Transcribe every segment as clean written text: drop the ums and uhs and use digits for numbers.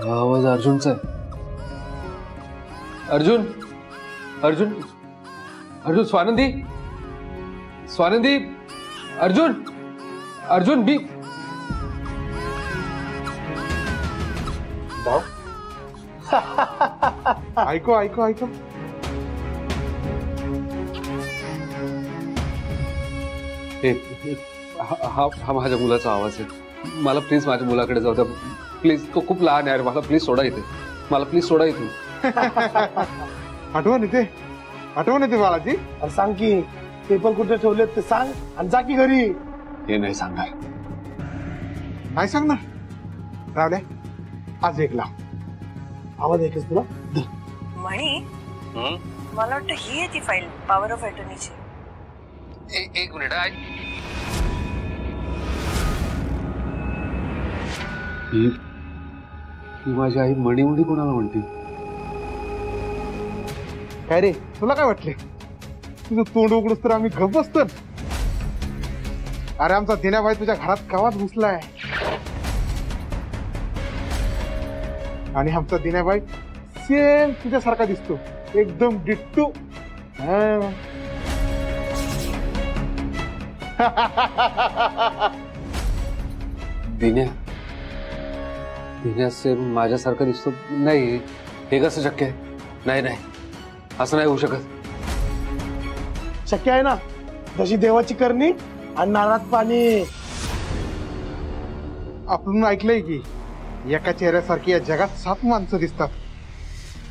आवाज अर्जुनचा आहे. अर्जुन अर्जुन अर्जुन स्वानंदी स्वानंदी अर्जुन अर्जुन बी भाऊ ऐको ऐको ऐको हा माझ्या मुलाचा आवाज आहे. मला प्लीज माझ्या मुलाकडे जाऊ द्या प्लीज. तो खूप लहान आहे. मला प्लीज सोडा इथे. मला प्लीज सोडा इथे. आठवण येते बाळाची. सांग की पेपर कुठे ठेवलेत ते सांग आणि जा की घरी. हे नाही सांगणार. नाही सांगणार. रावल्या आज एक लाव. आवाज ऐकच तुला. मणी मला वाटतं ही आहे ती फाईल पॉवर ऑफ अटर्नीची. एक मिनिट. ही माझी आई मणी कोणाला म्हणते. काय रे तुला काय वाटले तुझं तोंड उघडूस तर आम्ही गप बसतो. अरे आमचा दिनाबाई तुझ्या घरात गावात घुसलाय आणि आमचा दिनाबाई सेम तुझ्यासारखा दिसतो एकदम डिट्टू. दिन्या सेम माझ्यासारखं दिसतो. नाही हे कसं शक्य आहे. नाही नाही असं नाही होऊ शकत. शक्य आहे ना. जशी देवाची करणी आणि नारळात पाणी. आपण ऐकलंय की एका चेहऱ्यासारखी या जगात 7 माणसं दिसतात.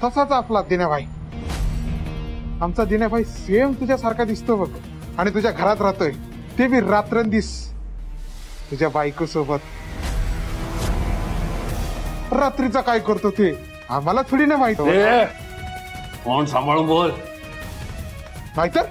तसाच आपला दिनाबाई. आमचा दिनाबाई सेम तुझ्यासारखा दिसतो बघ. आणि तुझ्या घरात राहतोय ते बी रात्रंदिस तुझ्या बायको सोबत. रात्रीचा काय करतो ते आम्हाला थोडी ना माहिती. कोण सांभाळून बोल. नाहीतर